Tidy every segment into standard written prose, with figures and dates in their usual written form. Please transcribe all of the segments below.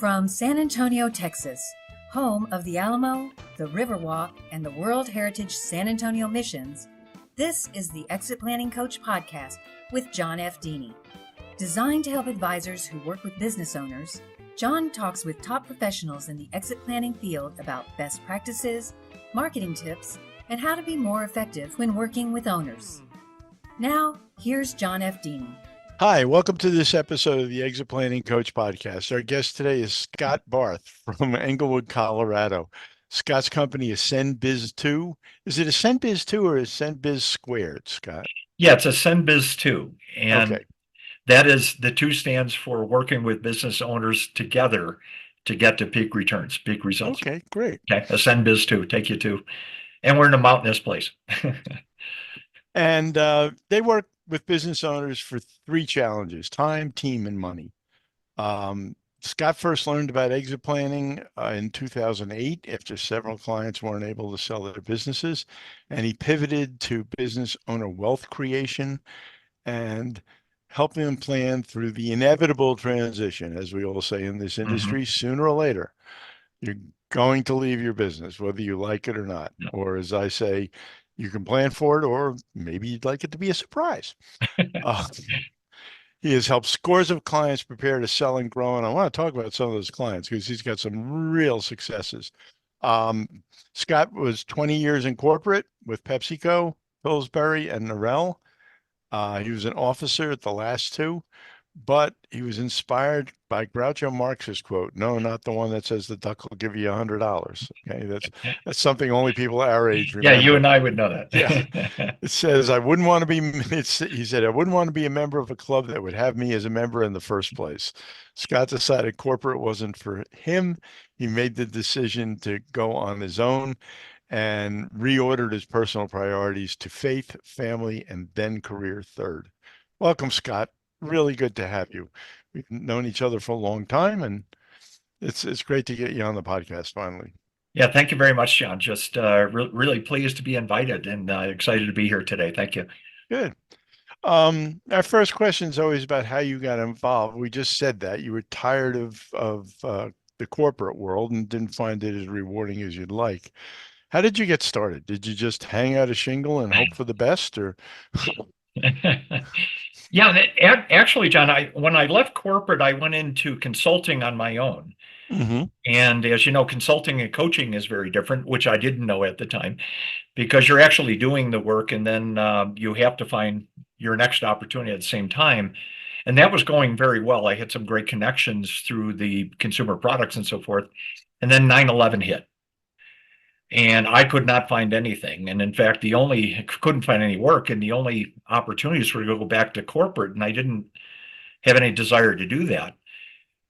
From San Antonio, Texas, home of the Alamo, the Riverwalk, and the World Heritage San Antonio Missions, this is the Exit Planning Coach podcast with John F. Dini. Designed to help advisors who work with business owners, John talks with top professionals in the exit planning field about best practices, marketing tips, and how to be more effective when working with owners. Now, here's John F. Dini. Hi, welcome to this episode of the Exit Planning Coach podcast. Our guest today is Scott Barth from Englewood, Colorado. Scott's company is SendBiz2. Is it a SendBiz2 or is SendBiz squared, Scott? Yeah, it's a SendBiz2. And okay. That is, the two stands for working with business owners together to get to peak returns, peak results. Okay, great. Okay, a SendBiz2, take you to, and we're in a mountainous place. And they work with business owners for three challenges: time, team, and money. Scott first learned about exit planning in 2008 after several clients weren't able to sell their businesses, and he pivoted to business owner wealth creation and helping them plan through the inevitable transition. As we all say in this industry, sooner or later, you're going to leave your business, whether you like it or not. Yeah. Or as I say, you can plan for it, or maybe you'd like it to be a surprise. He has helped scores of clients prepare to sell and grow. And I want to talk about some of those clients because he's got some real successes. Scott was 20 years in corporate with PepsiCo, Pillsbury, and Norell. He was an officer at the last two, but he was inspired by Groucho Marx's quote. No, not the one that says the duck will give you $100. Okay, that's something only people our age remember. Yeah, you and I would know that. Yeah, it says I wouldn't want to be. He said I wouldn't want to be a member of a club that would have me as a member in the first place. Scott decided corporate wasn't for him. He made the decision to go on his own and reordered his personal priorities to faith, family, and then career third. Welcome, Scott. Really good to have you. We've known each other for a long time, and it's great to get you on the podcast finally. Yeah, thank you very much, John. Just really pleased to be invited and excited to be here today. Thank you. Good. Our first question is always about how you got involved. We just said that you were tired of the corporate world and didn't find it as rewarding as you'd like. How did you get started? Did you just hang out a shingle and hope for the best, or? Yeah, actually, John, when I left corporate, I went into consulting on my own. And as you know, consulting and coaching is very different, which I didn't know at the time, because you're actually doing the work and then you have to find your next opportunity at the same time. And that was going very well. I had some great connections through the consumer products and so forth. And then 9/11 hit. And I could not find anything. And in fact, couldn't find any work, and the only opportunities were to go back to corporate. And I didn't have any desire to do that.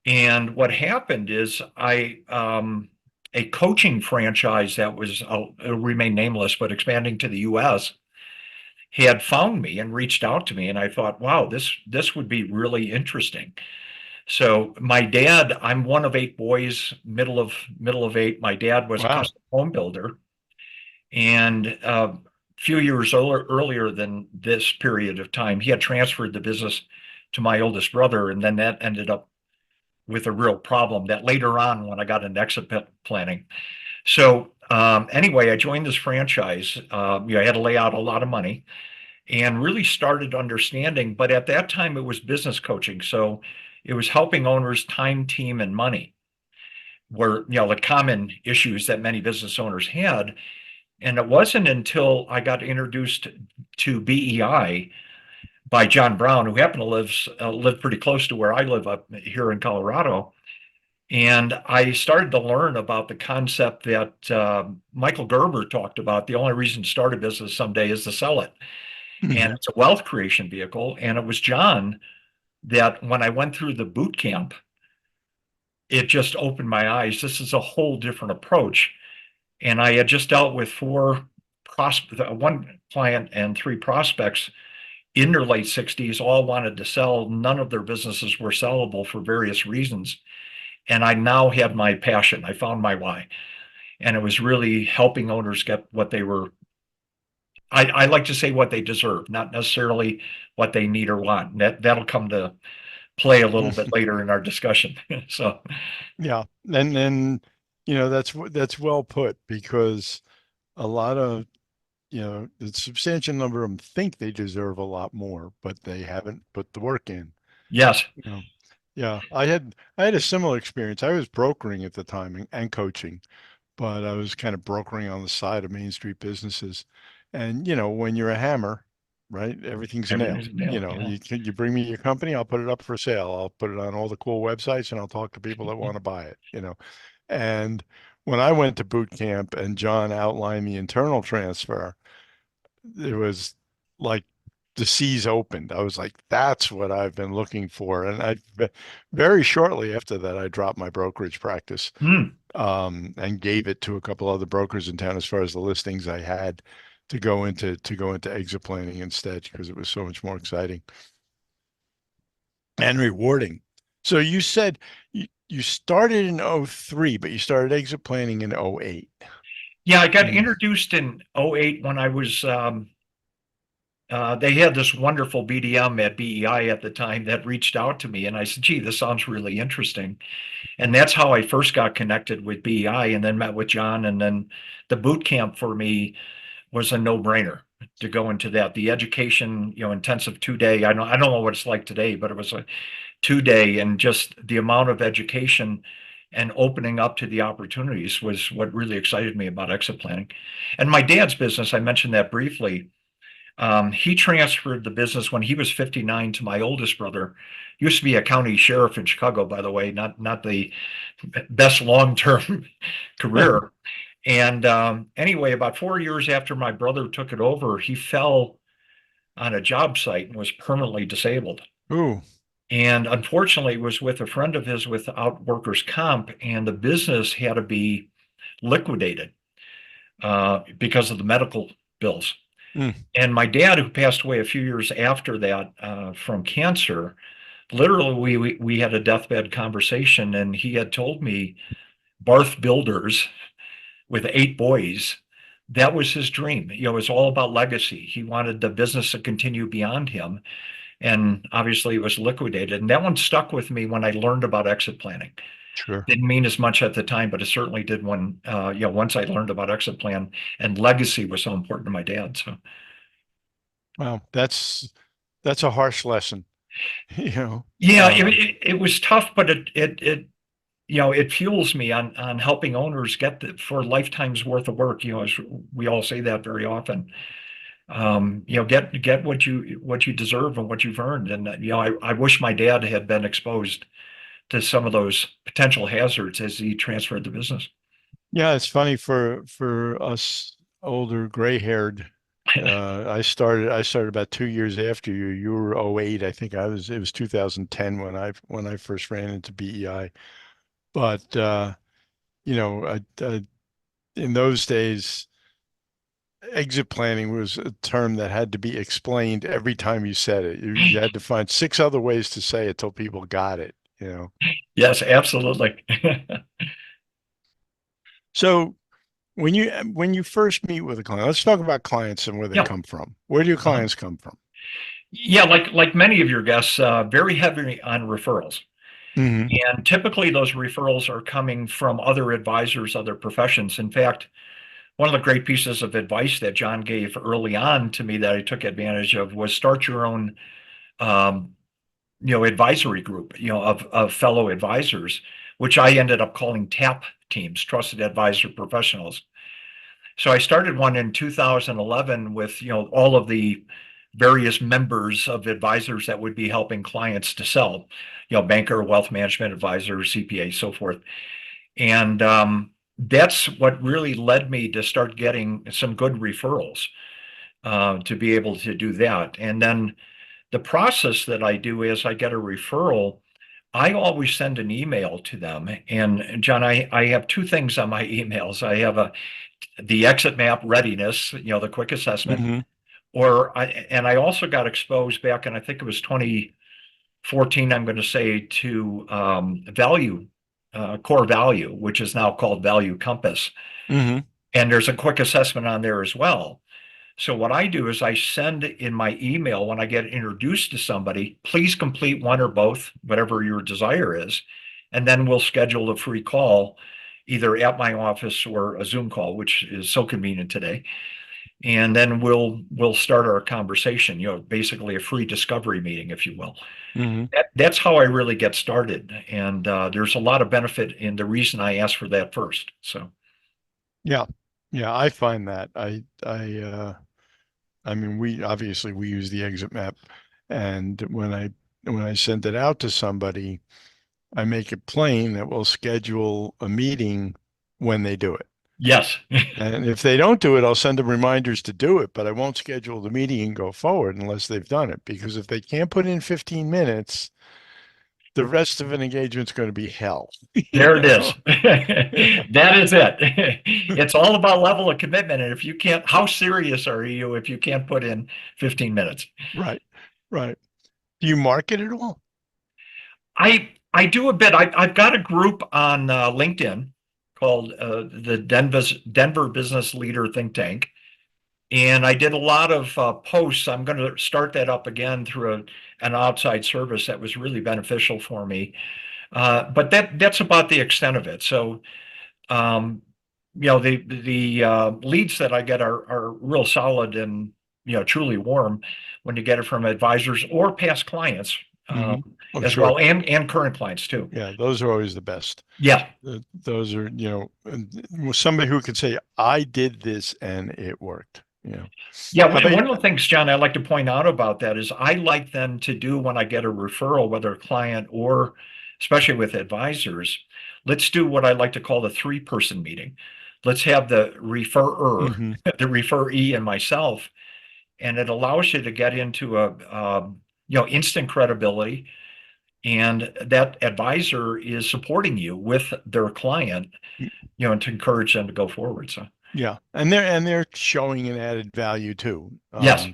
And what happened is a coaching franchise that was, I'll remain nameless, but expanding to the US, had found me and reached out to me. And I thought, wow, this would be really interesting. So my dad, I'm one of 8 boys, middle of 8. My dad was a custom home builder, and a few years earlier than this period of time, he had transferred the business to my oldest brother, and then that ended up with a real problem that later on, when I got into exit planning. So anyway, I joined this franchise. I had to lay out a lot of money and really started understanding. But at that time, it was business coaching. So it was helping owners time, team, and money were, the common issues that many business owners had. And it wasn't until I got introduced to BEI by John Brown, who happened to live pretty close to where I live up here in Colorado. And I started to learn about the concept that Michael Gerber talked about. The only reason to start a business someday is to sell it. And it's a wealth creation vehicle. And it was John that when I went through the boot camp, it just opened my eyes. This is a whole different approach. And I had just dealt with 1 client and 3 prospects in their late 60s, all wanted to sell. None of their businesses were sellable for various reasons. And I now had my passion. I found my why. And it was really helping owners get what they were, I like to say what they deserve, not necessarily what they need or want. That'll come to play a little bit later in our discussion. So, yeah. And then, that's well put, because a lot of, the substantial number of them think they deserve a lot more, but they haven't put the work in. yes. Yeah, I had a similar experience. I was brokering at the time and coaching, but I was kind of brokering on the side of Main Street businesses. And when you're a hammer, right, everything's a nail. Everything's a nail, yeah. You bring me your company, I'll put it up for sale. I'll put it on all the cool websites, and I'll talk to people that want to buy it. And when I went to boot camp and John outlined the internal transfer, it was like the seas opened. I was like, that's what I've been looking for. And very shortly after that, I dropped my brokerage practice, Hmm. and gave it to a couple other brokers in town as far as the listings I had to go into exit planning instead, because it was so much more exciting and rewarding. So you said you started in 03, but you started exit planning in 08. Yeah, I got Mm. introduced in '08 when I was, they had this wonderful BDM at BEI at the time that reached out to me, and I said, gee, this sounds really interesting. And that's how I first got connected with BEI, and then met with John. And then the boot camp for me was a no-brainer to go into that. The education, intensive 2-day. I don't know what it's like today, but it was a 2-day, and just the amount of education and opening up to the opportunities was what really excited me about exit planning. And my dad's business, I mentioned that briefly. He transferred the business when he was 59 to my oldest brother. Used to be a county sheriff in Chicago, by the way, not the best long-term career. And anyway, about 4 years after my brother took it over, he fell on a job site and was permanently disabled. Ooh. And unfortunately, it was with a friend of his without workers' comp, and the business had to be liquidated because of the medical bills. Mm. And my dad, who passed away a few years after that from cancer, literally we had a deathbed conversation, and he had told me Barth Builders with 8 boys, that was his dream. It was all about legacy. He wanted the business to continue beyond him. And obviously it was liquidated. And that one stuck with me when I learned about exit planning. Sure. Didn't mean as much at the time, but it certainly did when, once I learned about exit plan, and legacy was so important to my dad. So, Wow, that's a harsh lesson. yeah, it was tough, but it fuels me on helping owners get for lifetimes worth of work. As we all say that very often. Get what you deserve and what you've earned. And I wish my dad had been exposed to some of those potential hazards as he transferred the business. Yeah, it's funny for us older gray-haired. I started about 2 years after you. You were '08. I think it was 2010 when I first ran into BEI. But in those days, exit planning was a term that had to be explained every time you said it. You had to find 6 other ways to say it till people got it. Yes, absolutely. So when you first meet with a client, let's talk about clients and where they Yeah. come from. Where do your Uh-huh. clients come from? Yeah, like many of your guests, very heavy on referrals. Mm-hmm. And typically those referrals are coming from other advisors, other professions. In fact, one of the great pieces of advice that John gave early on to me that I took advantage of was start your own, advisory group, of fellow advisors, which I ended up calling TAP teams, Trusted Advisor Professionals. So I started one in 2011 with, all of the various members of advisors that would be helping clients to sell, banker, wealth management advisor, CPA, so forth. And that's what really led me to start getting some good referrals to be able to do that. And then the process that I do is I get a referral. I always send an email to them. And John, I have 2 things on my emails. I have the exit map readiness, the quick assessment, Mm-hmm. and I also got exposed back in, I think it was 2014, I'm going to say, to value, core value, which is now called Value Compass. Mm-hmm. And there's a quick assessment on there as well. So what I do is I send in my email when I get introduced to somebody, please complete one or both, whatever your desire is. And then we'll schedule a free call, either at my office or a Zoom call, which is so convenient today. And then we'll start our conversation, basically a free discovery meeting, if you will. That's how I really get started. And there's a lot of benefit in the reason I asked for that first. So Yeah. I find that I mean, we use the exit map, and when I send it out to somebody, I make it plain that we'll schedule a meeting when they do it. yes. And if they don't do it, I'll send them reminders to do it, but I won't schedule the meeting and go forward unless they've done it. Because if they can't put in 15 minutes, the rest of an engagement's going to be hell. There it is. That is it. It's all about level of commitment. And if you can't, how serious are you if you can't put in 15 minutes? Right. Do you market at all? I do a bit. I've got a group on LinkedIn called the Denver Business Leader Think Tank. And I did a lot of posts. I'm going to start that up again through an outside service that was really beneficial for me. But that's about the extent of it. So, the leads that I get are real solid and truly warm when you get it from advisors or past clients as sure. well, and current clients too. Yeah, those are always the best. Yeah. Those are somebody who could say, I did this and it worked. Yeah, one of the things, John, I like to point out about that is I like them to do when I get a referral, whether a client or especially with advisors, let's do what I like to call the 3-person meeting. Let's have the referrer, the referee and myself, and it allows you to get into a instant credibility, and that advisor is supporting you with their client, and to encourage them to go forward. So. Yeah, and they're showing an added value too. Yes.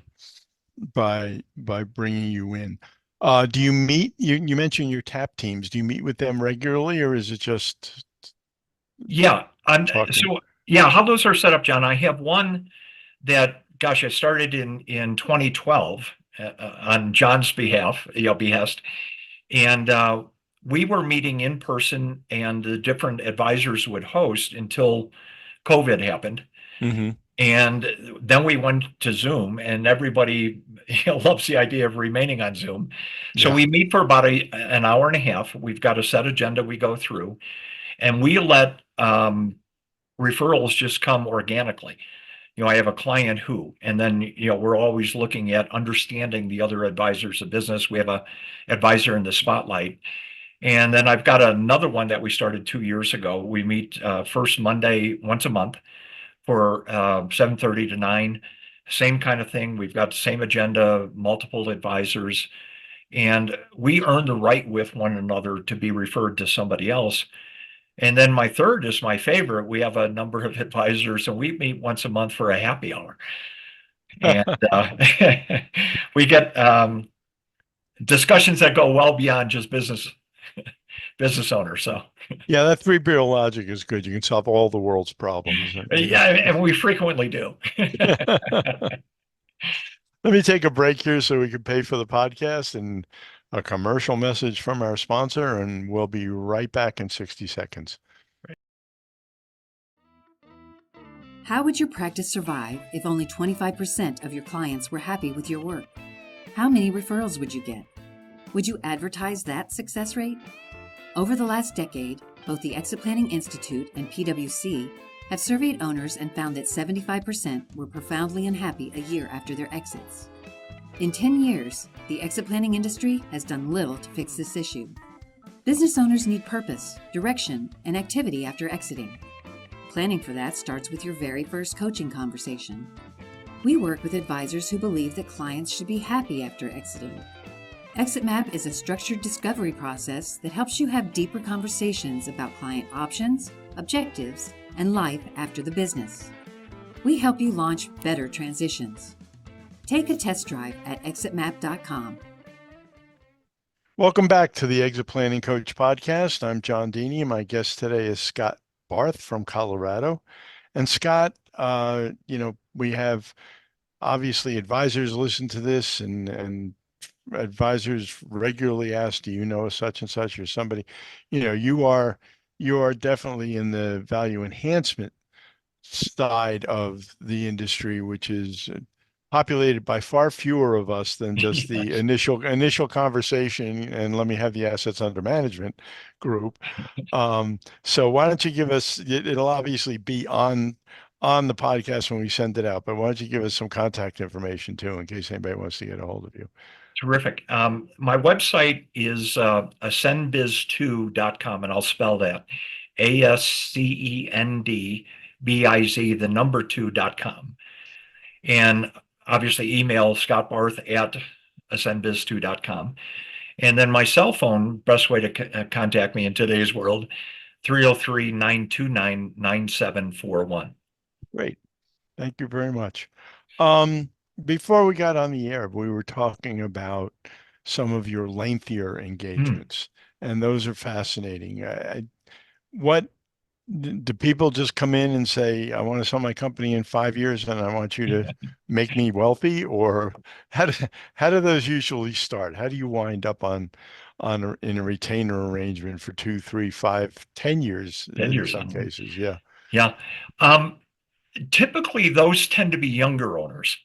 By bringing you in. Do you meet? You mentioned your TAP teams. Do you meet with them regularly, or is it just? Yeah, talking? So yeah, how those are set up, John. I have one that, gosh, I started in 2012 on John's behest, and we were meeting in person, and the different advisors would host until COVID happened. And then we went to Zoom, and everybody loves the idea of remaining on Zoom. So we meet for about an hour and a half. We've got a set agenda we go through, and we let referrals just come organically. I have a client who, and then, we're always looking at understanding the other advisors of business. We have a advisor in the spotlight. And then I've got another one that we started 2 years ago. We meet first Monday once a month for 7:30 to 9. Same kind of thing. We've got the same agenda, multiple advisors, and we earn the right with one another to be referred to somebody else. And then my third is my favorite. We have a number of advisors, and we meet once a month for a happy hour. And we get discussions that go well beyond just business owners. So yeah, that 3-beer logic is good. You can solve all the world's problems. Yeah, and we frequently do. Let me take a break here so we can pay for the podcast and a commercial message from our sponsor, and we'll be right back in 60 seconds. How would your practice survive if only 25% of your clients were happy with your work? How many referrals would you get? Would you advertise that success rate? Over the last decade, both the Exit Planning Institute and PwC have surveyed owners and found that 75% were profoundly unhappy a year after their exits. In 10 years, the exit planning industry has done little to fix this issue. Business owners need purpose, direction, and activity after exiting. Planning for that starts with your very first coaching conversation. We work with advisors who believe that clients should be happy after exiting. Exit Map is a structured discovery process that helps you have deeper conversations about client options, objectives, and life after the business. We help you launch better transitions. Take a test drive at exitmap.com. Welcome back to the Exit Planning Coach podcast. I'm John Dini. My guest today is Scott Barth from Colorado. And Scott, we have obviously advisors listen to this, and advisors regularly ask, do you know such and such or somebody? You are definitely in the value enhancement side of the industry, which is populated by far fewer of us than just the Yes. initial conversation and let me have the assets under management group. So why don't you give us, it'll obviously be on the podcast when we send it out, but why don't you give us some contact information too, in case anybody wants to get a hold of you? Terrific. My website is ascendbiz2.com, and I'll spell that ASCENDBIZ, the number 2.com. And obviously email Scott Barth at ascendbiz2.com. And then my cell phone, best way to contact me in today's world, 303-929-9741. Great. Thank you very much. Before we got on the air, we were talking about some of your lengthier engagements, and those are fascinating. What do people just come in and say, I want to sell my company in 5 years and I want you to make me wealthy? Or how do those usually start? How do you wind up in a retainer arrangement for 2, 3, 5, 10 years 10 in years some on. cases? Yeah. Yeah. Typically, those tend to be younger owners.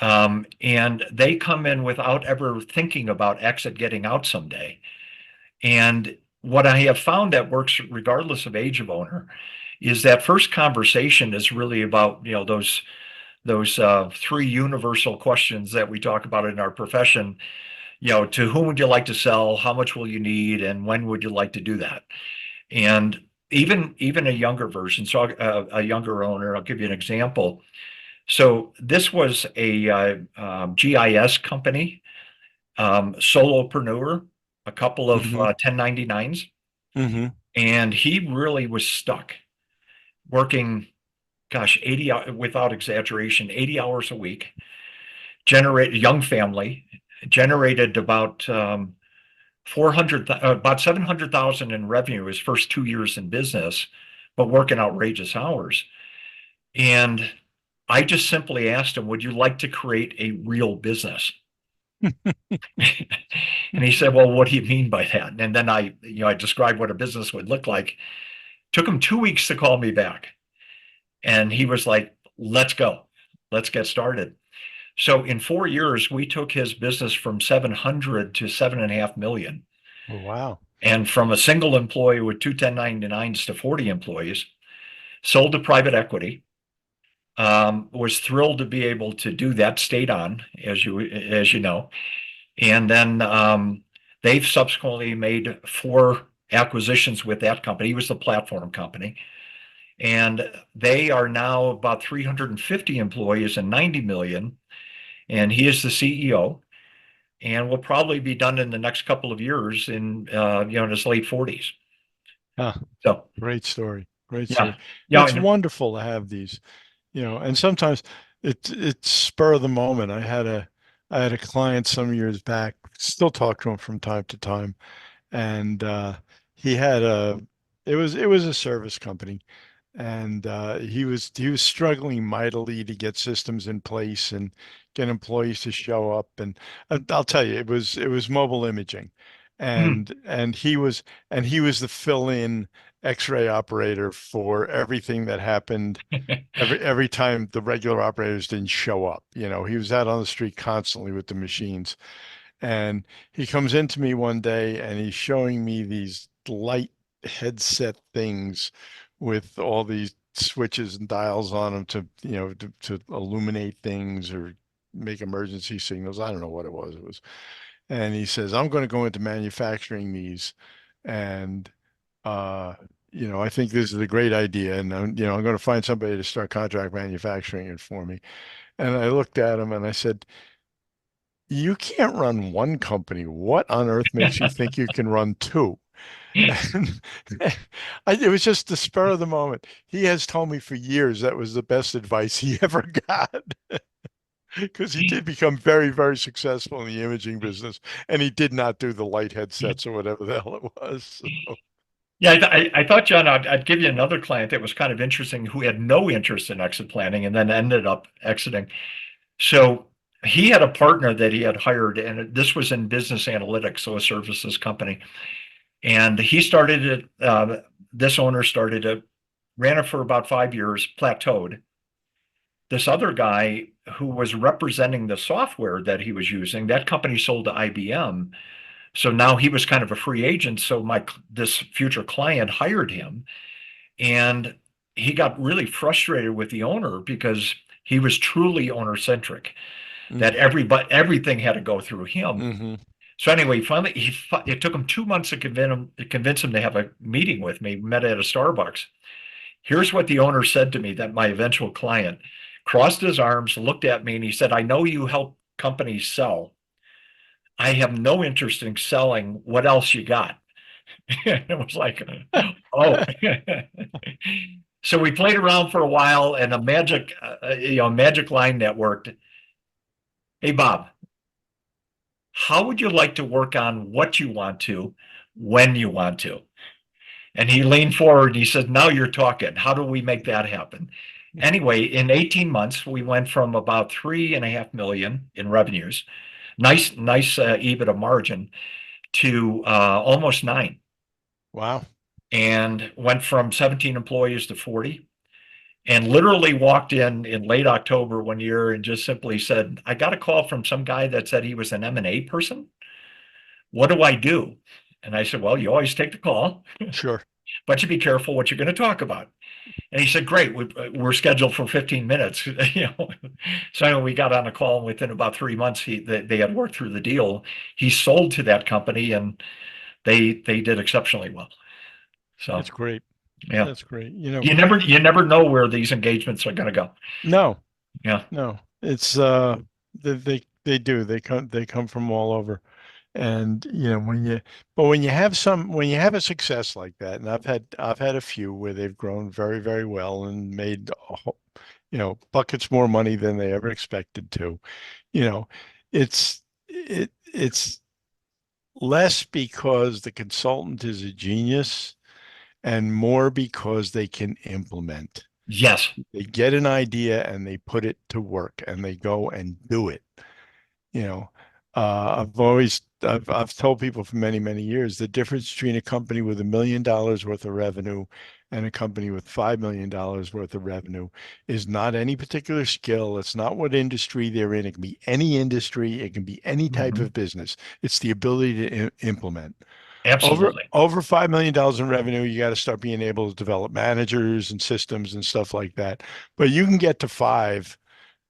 And they come in without ever thinking about exit, getting out someday. And what I have found that works regardless of age of owner is that first conversation is really about, those three universal questions that we talk about in our profession. To whom would you like to sell? How much will you need? And when would you like to do that? And even a younger version, so a younger owner, I'll give you an example. So this was a GIS company, solopreneur, a couple of Mm-hmm. 1099s, Mm-hmm. and he really was stuck working, gosh, 80 without exaggeration, 80 hours a week. Young family, generated about 700,000 in revenue his first 2 years in business, but working outrageous hours. And I just simply asked him, would you like to create a real business? And he said, well, what do you mean by that? And then I described what a business would look like. Took him 2 weeks to call me back. And he was like, let's go. Let's get started. So in 4 years, we took his business from 700 to 7.5 million. Oh, wow. And from a single employee with 1099s to 40 employees, sold to private equity. Was thrilled to be able to do that, stayed on, as you know. And then they've subsequently made 4 acquisitions with that company. He was the platform company. And they are now about 350 employees and 90 million. And he is the CEO and will probably be done in the next couple of years in his late 40s. Huh. So Great story. Great yeah. story. Yeah. It's wonderful to have these, and sometimes it's spur of the moment. I had a client some years back, still talk to him from time to time, and he had it was a service company, and he was struggling mightily to get systems in place and get employees to show up. And I'll tell you, it was mobile imaging, Mhm. and he was the fill-in X-ray operator for everything that happened every time the regular operators didn't show up. He was out on the street constantly with the machines. And he comes into me one day and he's showing me these light headset things with all these switches and dials on them to illuminate things or make emergency signals. I don't know what it was. And he says, I'm going to go into manufacturing these. And, I think this is a great idea. And I'm going to find somebody to start contract manufacturing it for me. And I looked at him and I said, you can't run one company. What on earth makes you think you can run two? And it was just the spur of the moment. He has told me for years that was the best advice he ever got because he did become very, very successful in the imaging business, and he did not do the light headsets or whatever the hell it was. So. Yeah, I thought, John, I'd give you another client that was kind of interesting who had no interest in exit planning and then ended up exiting. So he had a partner that he had hired, and this was in business analytics, so a services company. And he started it, this owner started it, ran it for about 5 years, plateaued. This other guy who was representing the software that he was using, that company sold to IBM. So now he was kind of a free agent. So this future client hired him, and he got really frustrated with the owner because he was truly owner centric. That everything had to go through him. Mm-hmm. So anyway, finally, it took him 2 months to convince him to have a meeting with me. We met at a Starbucks. Here's what the owner said to me, that my eventual client crossed his arms, looked at me, and he said, "I know you help companies sell. I have no interest in selling. What else you got?" It was like, oh. So we played around for a while, and a magic line networked. "Hey, Bob, how would you like to work on what you want to, when you want to?" And he leaned forward and he said, "Now you're talking. How do we make that happen?" Anyway, in 18 months, we went from about 3.5 million in revenues, nice EBITDA margin, to almost 9, Wow. and went from 17 employees to 40. And literally walked in late October one year and just simply said, "I got a call from some guy that said he was an M&A person. What do I do?" And I said, "Well, you always take the call, Sure. but you be careful what you're going to talk about." And he said, "Great, we're scheduled for 15 minutes." So anyway, we got on a call, and within about 3 months, they had worked through the deal. He sold to that company, and they did exceptionally well. So That's great. yeah, That's great. you never know where these engagements are going to go. No, Yeah. no, it's they do. They come from all over. And when you have a success like that, and I've had a few where they've grown very, very well and made buckets more money than they ever expected to. You know, it's less because the consultant is a genius and more because they can implement. Yes. They get an idea and they put it to work and they go and do it. You know, I've told people for many, many years the difference between a company with $1 million worth of revenue and a company with $5 million worth of revenue is not any particular skill. It's not what industry they're in. It can be any industry. It can be any type Mhm. of business. It's the ability to implement. Absolutely. Over $5 million in revenue, you got to start being able to develop managers and systems and stuff like that. But you can get to five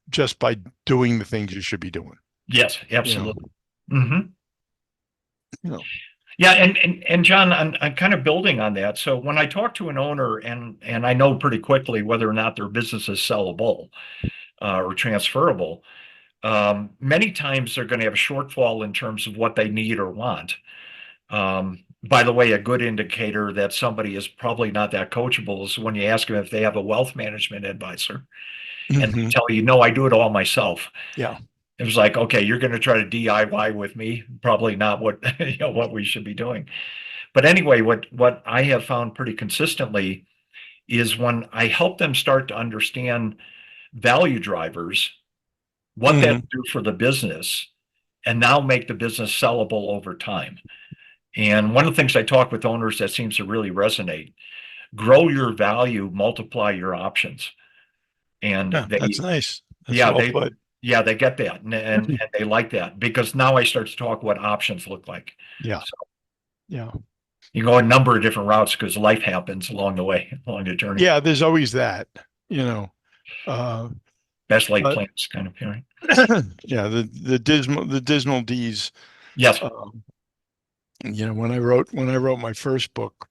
just by doing the things you should be doing. Yes, You know, absolutely. Hmm. you know. Yeah, and John, I'm kind of building on that. So when I talk to an owner, and I know pretty quickly whether or not their business is sellable or transferable, many times they're going to have a shortfall in terms of what they need or want. By the way, a good indicator that somebody is probably not that coachable is when you ask them if they have a wealth management advisor, and they Hmm. tell you, "No, I do it all myself." Yeah. It was like, okay, you're going to try to DIY with me. Probably not what what we should be doing. But anyway, what I have found pretty consistently is when I help them start to understand value drivers, what that Hmm. do for the business, and now make the business sellable over time. And one of the things I talk with owners that seems to really resonate: grow your value, multiply your options. And Yeah, that's nice. That's yeah, well they, put. yeah, they get that, and they like that because now I start to talk what options look like. Yeah. So Yeah. you go a number of different routes because life happens along the way, along the journey. Yeah, there's always that, you know. Uh, Best laid but plans kind of thing. yeah, the dismal D's. Yes. Um, when I wrote my first book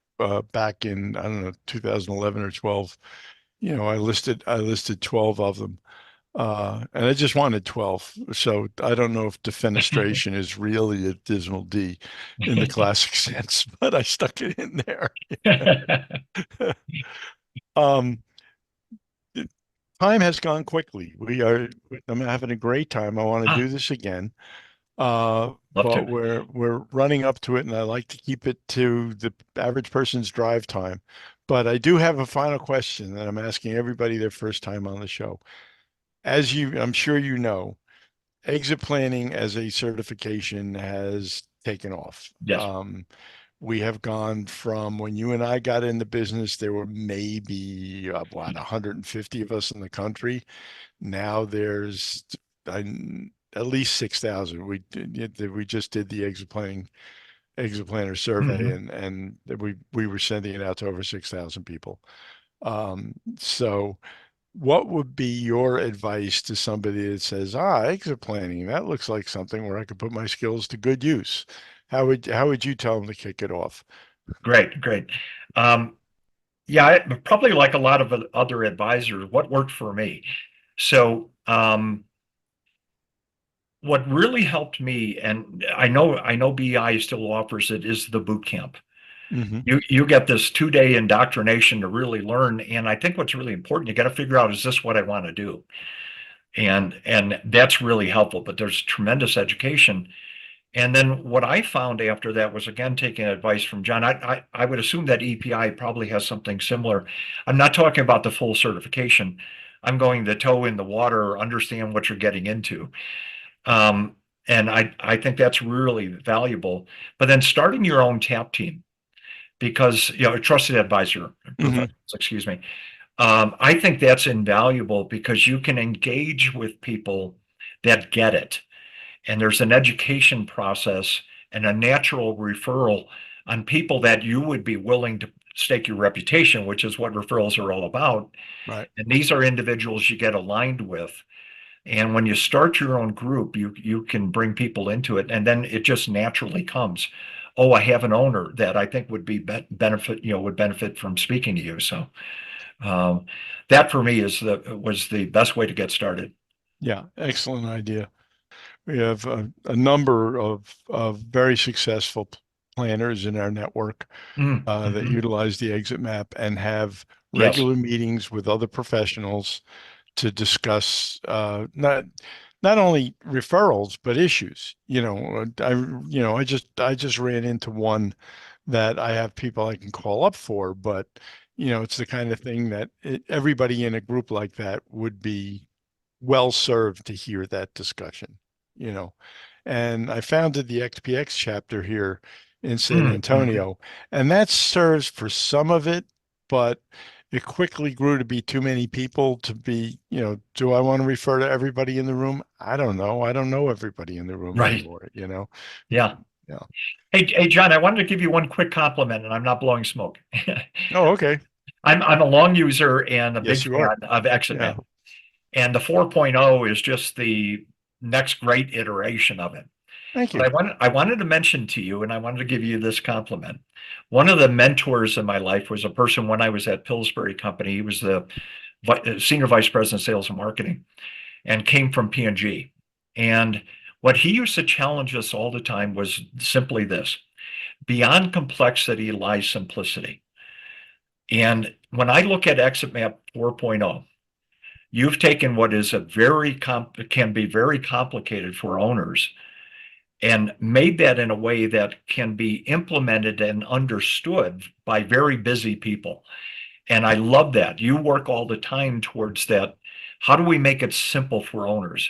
back in, I don't know, 2011 or 12, I listed 12 of them. And I just wanted 12. So I don't know if defenestration is really a dismal D in the classic sense, but I stuck it in there. Um, Time has gone quickly. I'm having a great time. I want to Ah, do this again. love But to. we're running up to it, and I like to keep it to the average person's drive time. But I do have a final question that I'm asking everybody their first time on the show. I'm sure you know, exit planning as a certification has taken off. Yes. We have gone from when you and I got in the business, there were maybe what 150 of us in the country. Now there's uh, at least 6,000. We just did the exit planner survey, Mhm. and we were sending it out to over 6,000 people. So what would be your advice to somebody that says, exit planning, that looks like something where I could put my skills to good use? How would you tell them to kick it off? Great, great. Um, yeah, probably like a lot of other advisors, what worked for me. So, what really helped me, and I know BI still offers it, is the boot camp. Hmm. You get this 2-day indoctrination to really learn, and I think what's really important, you got to figure out, is this what I want to do? And that's really helpful. But there's tremendous education. And then what I found after that was, again, taking advice from John. I would assume that EPI probably has something similar. I'm not talking about the full certification. I'm going the toe in the water, understand what you're getting into. Um, and I think that's really valuable. But then starting your own TAP team, because, a trusted advisor, Hmm. professionals, excuse me. I think that's invaluable because you can engage with people that get it. And there's an education process and a natural referral on people that you would be willing to stake your reputation, which is what referrals are all about. Right. And these are individuals you get aligned with. And when you start your own group, you can bring people into it, and then it just naturally comes. Oh, I have an owner that I think would benefit from speaking to you. So um, that for me was the best way to get started. Yeah. Excellent idea. We have a number of very successful planners in our network that Mhm. utilize the exit map and have Yes. regular meetings with other professionals to discuss not only referrals but issues. I just ran into one that I have people I can call up for, but it's the kind of thing that everybody in a group like that would be well served to hear that discussion, you know. And I founded the XPX chapter here in San Mhm. Antonio, and that serves for some of it, but it quickly grew to be too many people to be, do I want to refer to everybody in the room? I don't know. I don't know everybody in the room Right. anymore. Yeah. Yeah. Hey, John, I wanted to give you one quick compliment, and I'm not blowing smoke. Oh, okay. I'm a long user and a big Yes, you are. fan of Yeah. ExitMap. And the 4.0 is just the next great iteration of it. Thank But you. I wanted to mention to you, and I wanted to give you this compliment. One of the mentors in my life was a person when I was at Pillsbury Company. He was the senior vice president of sales and marketing, and came from P&G. And what he used to challenge us all the time was simply this: beyond complexity lies simplicity. And when I look at Exit Map 4.0, you've taken what is can be very complicated for owners and made that in a way that can be implemented and understood by very busy people. And I love that. You work all the time towards that. How do we make it simple for owners?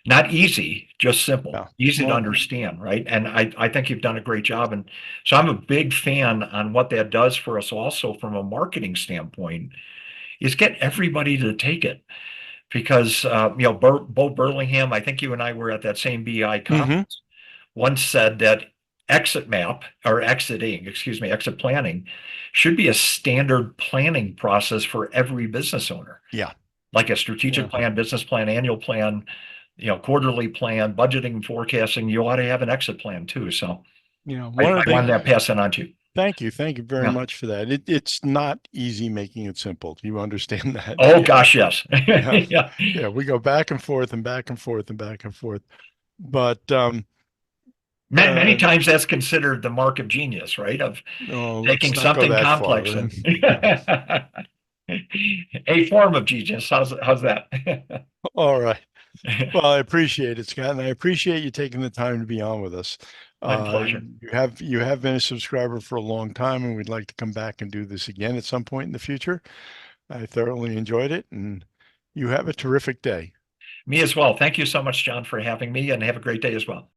Not easy, just simple, Yeah. easy to Well, understand, right? And I think you've done a great job. And so I'm a big fan on what that does for us also from a marketing standpoint, is get everybody to take it. Because, Bo Burlingham, I think you and I were at that same BI hmm. conference, once said that exit planning should be a standard planning process for every business owner, Yeah. like a Yeah. strategic plan, business plan, annual plan, quarterly plan, budgeting, forecasting. You ought to have an exit plan too. So I, One of I wanted to the pass that on to you. Thank you. Thank you very Yeah. much for that. It's not easy making it simple. Do you understand that? Oh gosh, yes. Yeah. Yeah. Yeah. We go back and forth and back and forth and back and forth. But Many uh, times that's considered the mark of genius, right? Of no, let's taking not go something that far. complex and a form of genius. How's that? All right. Well, I appreciate it, Scott, and I appreciate you taking the time to be on with us. My pleasure. You have been a subscriber for a long time, and we'd like to come back and do this again at some point in the future. I thoroughly enjoyed it, and you have a terrific day. Me as well. Thank you so much, John, for having me, and have a great day as well.